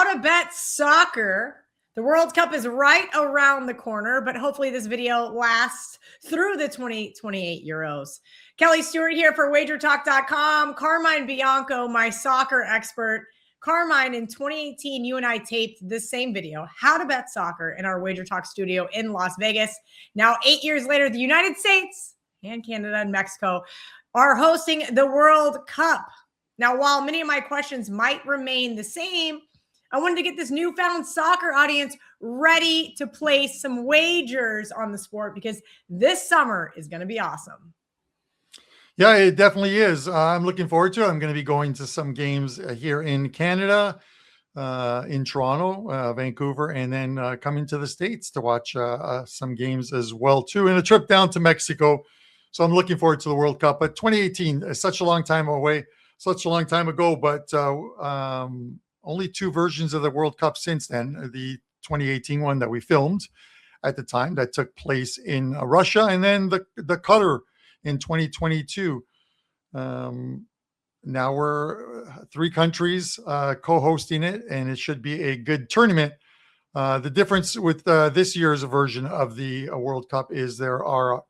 how to bet soccer. The World Cup is right around the corner, but hopefully this video lasts through the 2028 Euros. Kelly Stewart here for WagerTalk.com. Carmine Bianco, my soccer expert. Carmine, in 2018, you and I taped this same video, how to bet soccer, in our WagerTalk studio in Las Vegas. Now, 8 years later, the United States and Canada and Mexico are hosting the World Cup. Now, while many of my questions might remain the same, I wanted to get this newfound soccer audience ready to place some wagers on the sport because this summer is going to be awesome. Yeah, it definitely is. I'm looking forward to it. I'm going to be going to some games here in Canada, in Toronto, Vancouver, and then coming to the States to watch some games as well, too, and a trip down to Mexico. So I'm looking forward to the World Cup. But 2018 is such a long time away, such a long time ago, but only two versions of the World Cup since then. The 2018 one that we filmed at the time that took place in Russia, and then the Qatar in 2022. Now we're three countries co-hosting it, and it should be a good tournament. The difference with this year's version of the World Cup is there are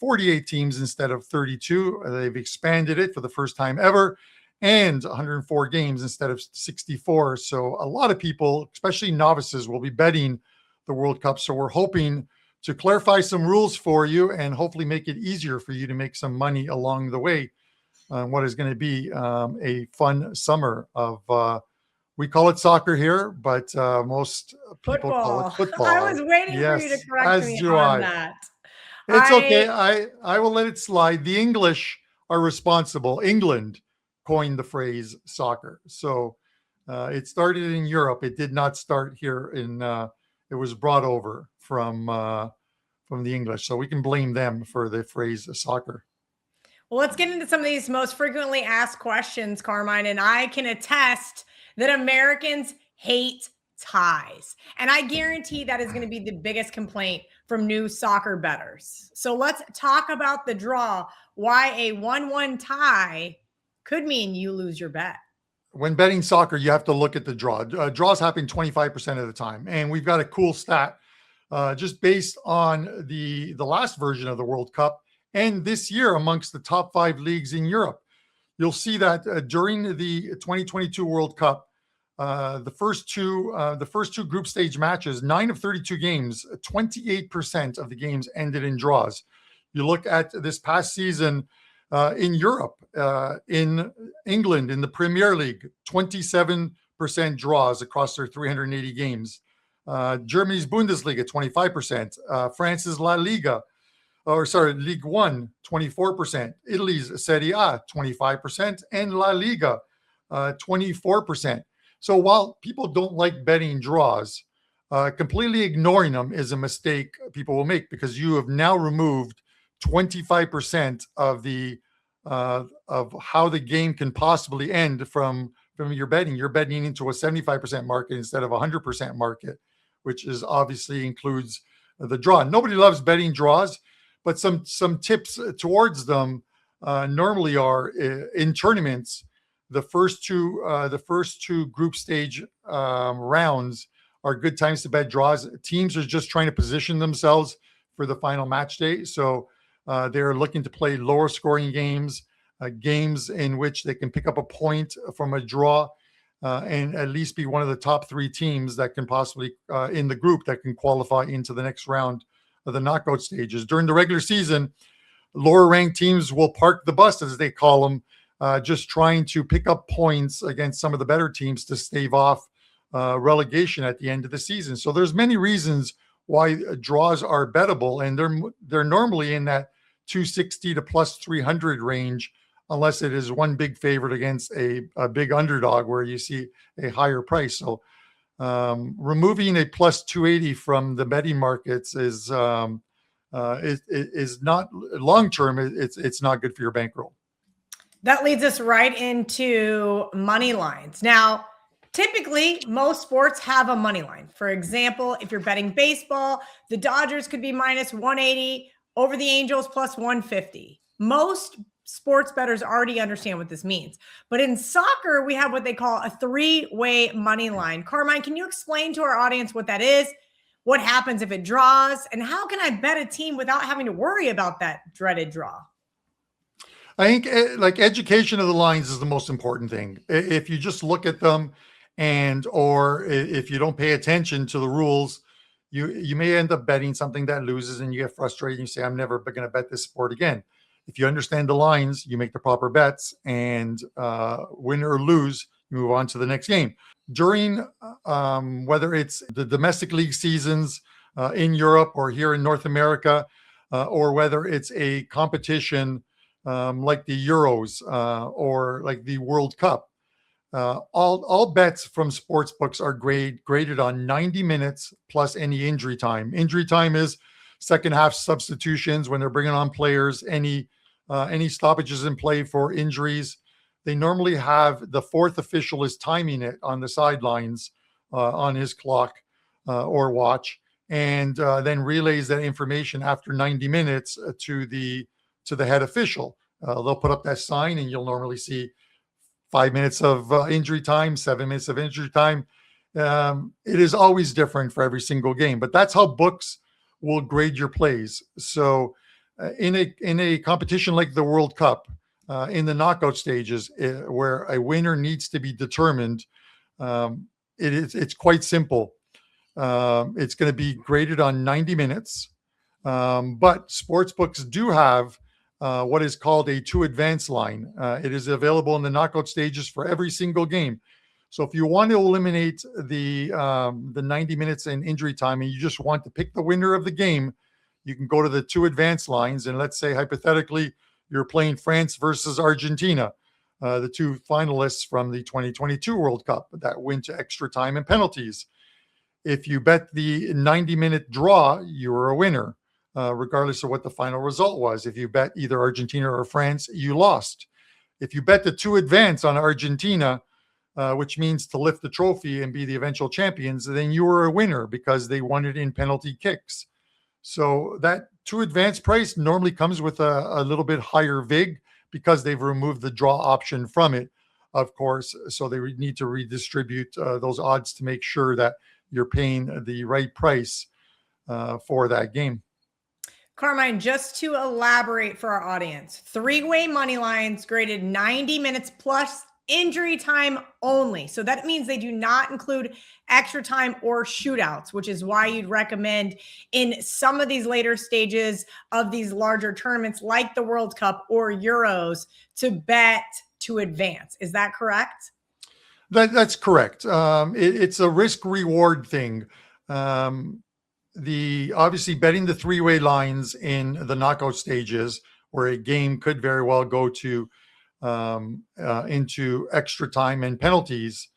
48 teams instead of 32. They've expanded it for the first time ever, and 104 games instead of 64. So a lot of people, especially novices, will be betting the World Cup. So we're hoping to clarify some rules for you and hopefully make it easier for you to make some money along the way. What is going to be a fun summer of, we call it soccer here, but most people call it football. I was waiting for you to correct me on that. It's okay. I will let it slide. The English are responsible. England coined the phrase soccer. So it started in Europe. It did not start here in, it was brought over from the English. So we can blame them for the phrase soccer. Well, let's get into some of these most frequently asked questions, Carmine, and I can attest that Americans hate ties. And I guarantee that is going to be the biggest complaint from new soccer bettors. So let's talk about the draw, why a 1-1 tie could mean you lose your bet. When betting soccer, you have to look at the draw. Draws happen 25% of the time. And we've got a cool stat just based on the last version of the World Cup and this year amongst the top 5 leagues in Europe. You'll see that during the 2022 World Cup, the first two group stage matches, 9 of 32 games, 28% of the games ended in draws. You look at this past season in Europe, in England, in the Premier League, 27% draws across their 380 games. Germany's Bundesliga, 25%. France's La Liga, Ligue 1, 24%. Italy's Serie A, 25%. And La Liga, 24%. So while people don't like betting draws, completely ignoring them is a mistake people will make because you have now removed 25% of the of how the game can possibly end from your betting. You're betting into a 75% market instead of a 100% market, which is obviously includes the draw. Nobody loves betting draws, but some tips towards them normally are in tournaments. The first two group stage rounds are good times to bet draws. Teams are just trying to position themselves for the final match day. So they're looking to play lower scoring games, games in which they can pick up a point from a draw and at least be one of the top 3 teams that can possibly in the group that can qualify into the next round of the knockout stages. During the regular season, lower ranked teams will park the bus, as they call them, just trying to pick up points against some of the better teams to stave off relegation at the end of the season. So there's many reasons why draws are bettable, and they're normally in that 260 to plus 300 range, unless it is one big favorite against a big underdog where you see a higher price. So removing a plus 280 from the betting markets is not long term. It's not good for your bankroll. That leads us right into money lines. Now, typically, most sports have a money line. For example, if you're betting baseball, the Dodgers could be minus 180 over the Angels plus 150. Most sports bettors already understand what this means. But in soccer, we have what they call a three-way money line. Carmine, can you explain to our audience what that is? What happens if it draws? And how can I bet a team without having to worry about that dreaded draw? I think like education of the lines is the most important thing. If you just look at them or if you don't pay attention to the rules, you may end up betting something that loses and you get frustrated and you say, I'm never going to bet this sport again. If you understand the lines, you make the proper bets, and win or lose, you move on to the next game. During whether it's the domestic league seasons in Europe or here in North America, or whether it's a competition like the Euros or like the World Cup, all bets from sports books are graded on 90 minutes plus any injury time. Injury time is second half substitutions when they're bringing on players, any stoppages in play for injuries. They normally have the fourth official is timing it on the sidelines on his clock or watch, and then relays that information after 90 minutes to the head official. They'll put up that sign, and you'll normally see 5 minutes of injury time, 7 minutes of injury time. It is always different for every single game, but that's how books will grade your plays. So in a competition like the World Cup, in the knockout stages, where a winner needs to be determined, it's quite simple. It's going to be graded on 90 minutes, but sports books do have what is called a 2 advance line. It is available in the knockout stages for every single game. So if you want to eliminate the 90 minutes in injury time and you just want to pick the winner of the game, you can go to the 2 advance lines. And let's say hypothetically, you're playing France versus Argentina, the 2 finalists from the 2022 World Cup that went to extra time and penalties. If you bet the 90-minute draw, you're a winner, regardless of what the final result was. If you bet either Argentina or France, you lost. If you bet the 2 advance on Argentina, which means to lift the trophy and be the eventual champions, then you were a winner because they won it in penalty kicks. So that 2 advance price normally comes with a little bit higher VIG because they've removed the draw option from it, of course. So they need to redistribute those odds to make sure that you're paying the right price for that game. Carmine, just to elaborate for our audience, 3-way money lines graded 90 minutes plus injury time only. So that means they do not include extra time or shootouts, which is why you'd recommend in some of these later stages of these larger tournaments like the World Cup or Euros to bet to advance. Is that correct? That's correct. It's a risk reward thing. Obviously betting the 3-way lines in the knockout stages where a game could very well go to into extra time and penalties.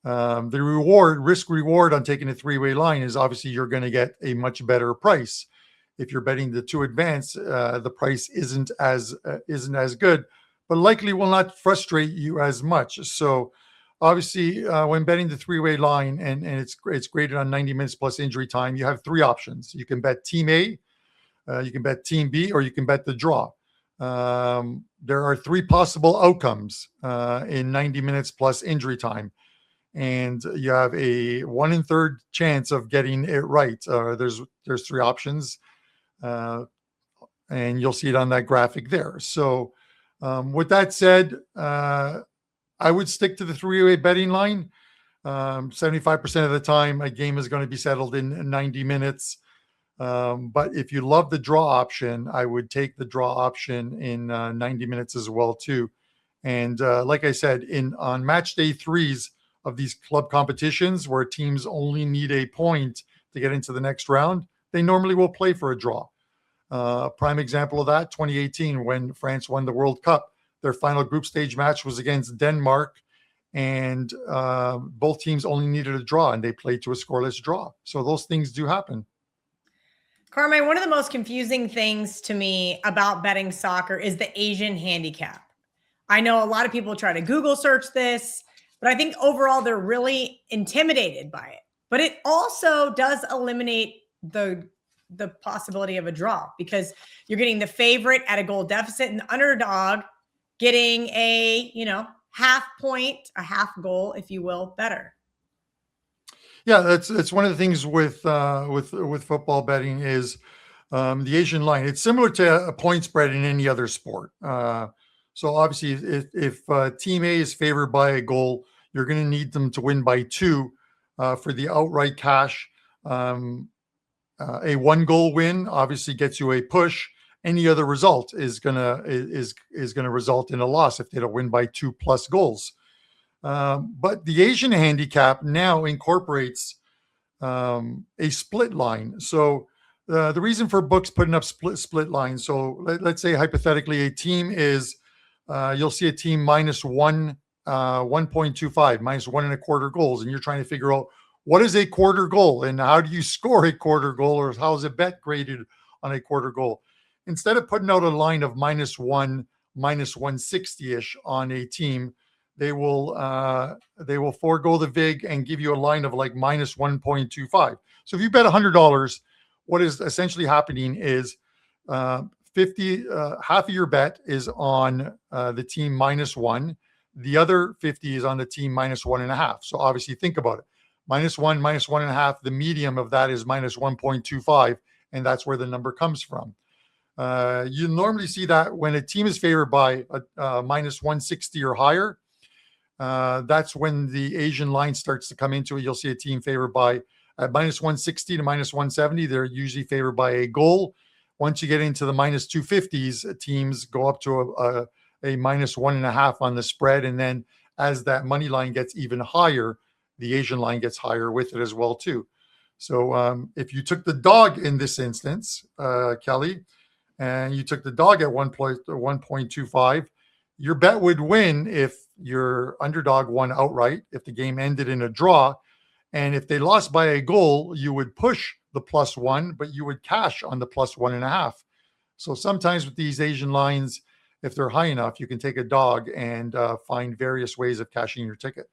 The risk reward on taking a 3-way line is obviously you're going to get a much better price. If you're betting the 2 advance, the price isn't as good, but likely will not frustrate you as much. So obviously, when betting the 3-way line and it's graded on 90 minutes plus injury time, you have 3 options. You can bet Team A, you can bet Team B, or you can bet the draw. There are 3 possible outcomes in 90 minutes plus injury time, and you have a 1 1/3 chance of getting it right. There's 3 options, and you'll see it on that graphic there. So with that said, I would stick to the 3-way betting line. 75% of the time, a game is going to be settled in 90 minutes. But if you love the draw option, I would take the draw option in 90 minutes as well too. And like I said, on match day 3s of these club competitions where teams only need a point to get into the next round, they normally will play for a draw. Prime example of that, 2018, when France won the World Cup. Their final group stage match was against Denmark, and both teams only needed a draw, and they played to a scoreless draw. So those things do happen. Carmine, one of the most confusing things to me about betting soccer is the Asian handicap. I know a lot of people try to Google search this, but I think overall they're really intimidated by it. But it also does eliminate the the possibility of a draw, because you're getting the favorite at a goal deficit and the underdog getting a, half point, a half goal, if you will, better. Yeah, that's one of the things with football betting is the Asian line. It's similar to a point spread in any other sport. So obviously, if Team A is favored by a goal, you're going to need them to win by 2 for the outright cash. A 1-goal win obviously gets you a push. Any other result is gonna result in a loss if they don't win by 2+ goals. But the Asian handicap now incorporates a split line. So the reason for books putting up split lines. So let's say hypothetically a team is, you'll see a team minus 1.25, minus 1.25 goals, and you're trying to figure out what is a quarter goal and how do you score a quarter goal, or how is a bet graded on a quarter goal. Instead of putting out a line of -1, -160-ish on a team, they will forego the vig and give you a line of like -1.25. So if you bet $100, what is essentially happening is 50, half of your bet is on the team -1. The other 50 is on the team -1.5. So obviously think about it. -1, -1.5. The medium of that is -1.25. And that's where the number comes from. You normally see that when a team is favored by -160 or higher. That's when the Asian line starts to come into it. You'll see a team favored by -160 to -170. They're usually favored by a goal. Once you get into the -250s, teams go up to a -1.5 on the spread. And then as that money line gets even higher, the Asian line gets higher with it as well too. So if you took the dog in this instance, Kelly, and you took the dog at 1.25, your bet would win if your underdog won outright, if the game ended in a draw. And if they lost by a goal, you would push the +1, but you would cash on the +1.5. So sometimes with these Asian lines, if they're high enough, you can take a dog and find various ways of cashing your ticket.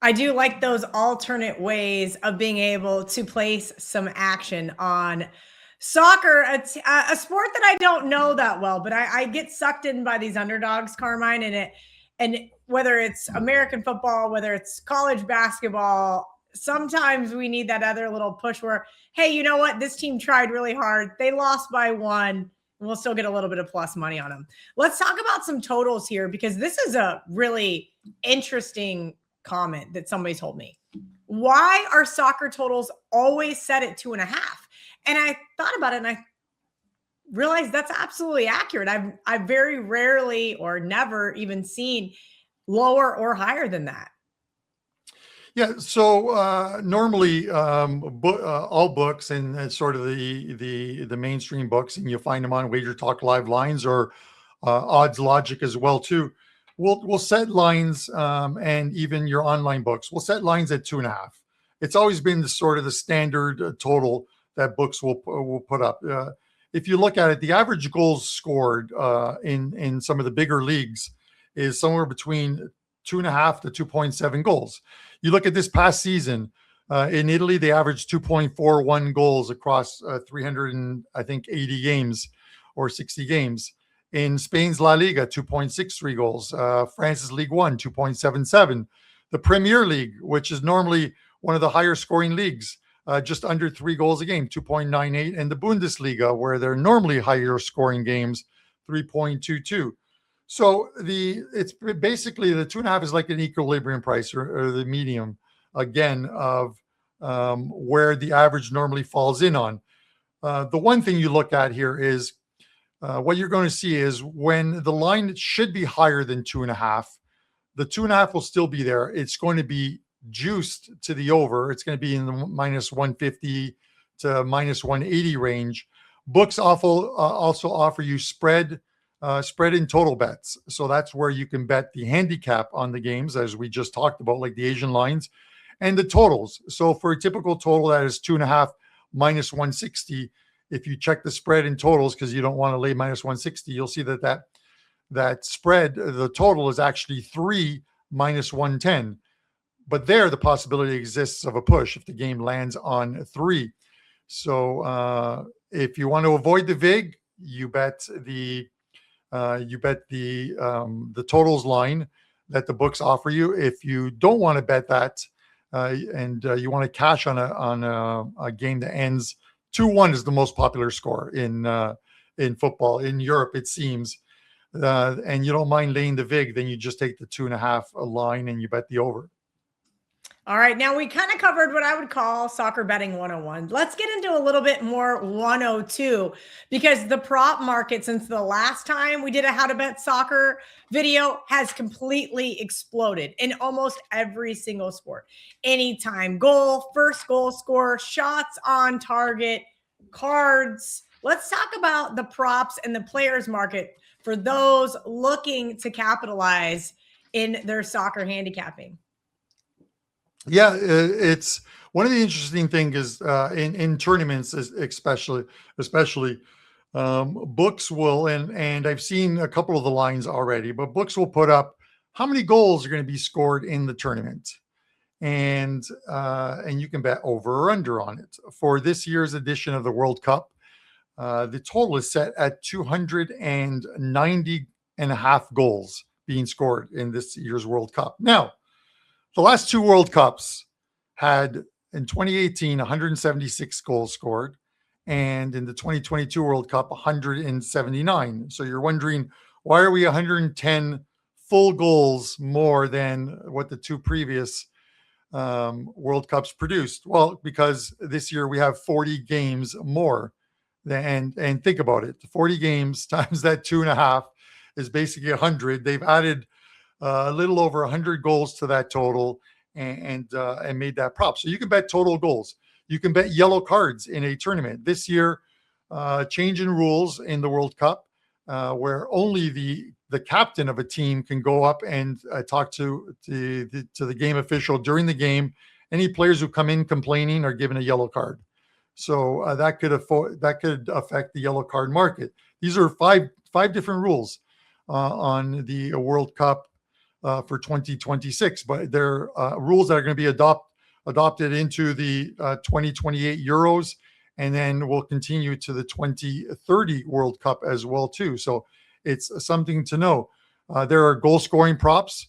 I do like those alternate ways of being able to place some action on soccer, a sport that I don't know that well, but I get sucked in by these underdogs, Carmine, and whether it's American football, whether it's college basketball, sometimes we need that other little push where, hey, you know what? This team tried really hard. They lost by 1. And we'll still get a little bit of plus money on them. Let's talk about some totals here, because this is a really interesting comment that somebody told me. Why are soccer totals always set at 2.5? And I thought about it and I realized that's absolutely accurate. I've very rarely or never even seen lower or higher than that. Yeah. So normally all books and sort of the mainstream books, and you'll find them on WagerTalk Live Lines or Odds Logic as well too. We'll set lines, and even your online books will set lines at 2.5. It's always been the sort of the standard total that books will put up. If you look at it, the average goals scored in some of the bigger leagues is somewhere between 2.5 to 2.7 goals. You look at this past season in Italy, they averaged 2.41 goals across 380 games or 60 games. In Spain's La Liga, 2.63 goals. France's Ligue 1, 2.77. The Premier League, which is normally one of the higher scoring leagues, just under 3 goals a game, 2.98. And the Bundesliga, where they're normally higher scoring games, 3.22. So it's basically the 2.5 is like an equilibrium price or the medium, again, of where the average normally falls in on. The one thing you look at here is what you're going to see is when the line should be higher than 2.5, the 2.5 will still be there. It's going to be juiced to the over. It's going to be in the -150 to -180 range. Books also offer you spread in total bets. So that's where you can bet the handicap on the games, as we just talked about, like the Asian lines, and the totals. So for a typical total that is 2.5 -160, if you check the spread in totals, because you don't want to lay -160, you'll see that spread, the total is actually 3 -110. But there, the possibility exists of a push if the game lands on 3. So if you want to avoid the vig, you bet the the totals line that the books offer you. If you don't want to bet that, and you want to cash on a game that ends 2-1 is the most popular score in football in Europe, it seems. And you don't mind laying the vig, then you just take the 2.5 line and you bet the over. All right. Now we kind of covered what I would call soccer betting 101. Let's get into a little bit more 102, because the prop market since the last time we did a how to bet soccer video has completely exploded in almost every single sport. Anytime goal, first goal scorer, shots on target, cards. Let's talk about the props and the players market for those looking to capitalize in their soccer handicapping. Yeah, it's one of the interesting things is in tournaments, especially books will, and I've seen a couple of the lines already, but books will put up how many goals are going to be scored in the tournament, and you can bet over or under on it. For this year's edition of the World Cup, the total is set at 290.5 goals being scored in this year's World Cup. Now, the last two World Cups had, in 2018, 176 goals scored, and in the 2022 World Cup, 179. So you're wondering, why are we 110 full goals more than what the two previous World Cups produced? Well, because this year we have 40 games more. And think about it, 40 games times that 2.5 is basically 100. They've added a little over 100 goals to that total, and made that prop. So you can bet total goals. You can bet yellow cards in a tournament. This year, change in rules in the World Cup, where only the captain of a team can go up and talk to the game official during the game. Any players who come in complaining are given a yellow card. So that could affect the yellow card market. These are five different rules on the World Cup for 2026, but they're rules that are going to be adopted into the 2028 Euros, and then will continue to the 2030 World Cup as well too. So it's something to know. There are goal scoring props.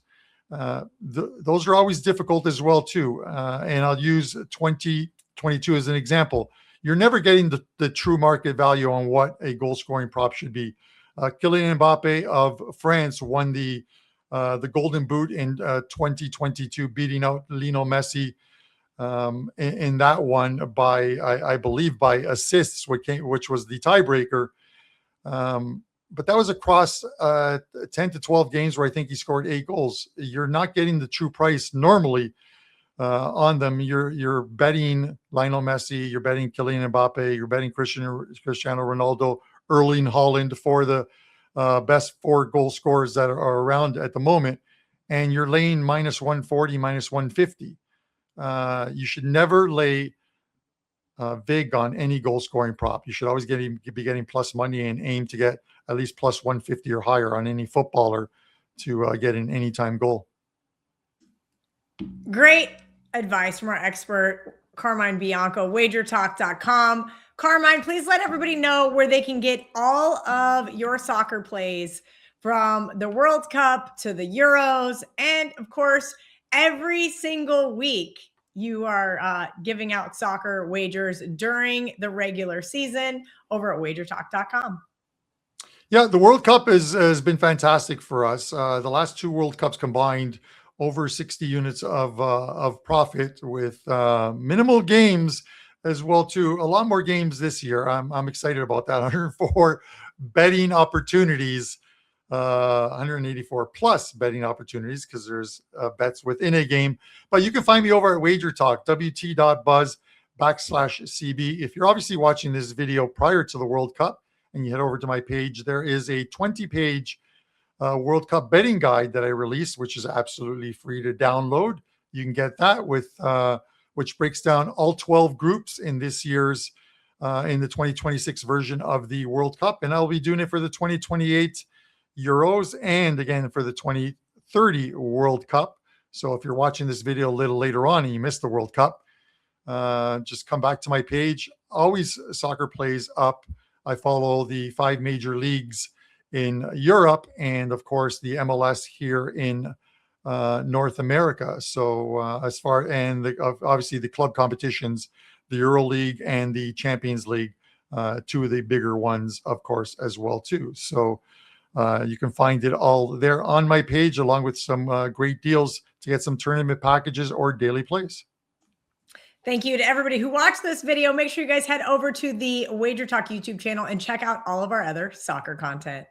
Those are always difficult as well too. And I'll use 2022 as an example. You're never getting the true market value on what a goal scoring prop should be. Kylian Mbappe of France won the Golden Boot in 2022, beating out Lionel Messi in that one by, I believe, by assists, which was the tiebreaker. But that was across 10 to 12 games where I think he scored 8 goals. You're not getting the true price normally on them. You're betting Lionel Messi, you're betting Kylian Mbappe, you're betting Cristiano Ronaldo, Erling Haaland for the best 4 goal scorers that are around at the moment, and you're laying minus 140, minus 150. You should never lay vig on any goal scoring prop. You should always be getting plus money and aim to get at least plus 150 or higher on any footballer to get an anytime goal. Great advice from our expert, Carmine Bianco, WagerTalk.com. Carmine, please let everybody know where they can get all of your soccer plays, from the World Cup to the Euros. And of course, every single week you are giving out soccer wagers during the regular season over at WagerTalk.com. Yeah, the World Cup has been fantastic for us. The last 2 World Cups combined over 60 units of profit with minimal games as well too. A lot more games this year. I'm excited about that. 104 betting opportunities, 184 plus betting opportunities, because there's bets within a game. But you can find me over at WagerTalk, wt.buzz/CB. If you're obviously watching this video prior to the World Cup and you head over to my page, there is a 20-page World Cup betting guide that I released, which is absolutely free to download. You can get that with which breaks down all 12 groups in this year's in the 2026 version of the World Cup, and I'll be doing it for the 2028 Euros and again for the 2030 World Cup. So if you're watching this video a little later on and you missed the World Cup, just come back to my page. always soccer plays up. I follow the 5 major leagues in Europe, and of course the MLS here in North America. So obviously the club competitions, the Euro League and the Champions League, 2 of the bigger ones, of course, as well too. So you can find it all there on my page, along with some great deals to get some tournament packages or daily plays. Thank you to everybody who watched this video. Make sure you guys head over to the WagerTalk YouTube channel and check out all of our other soccer content.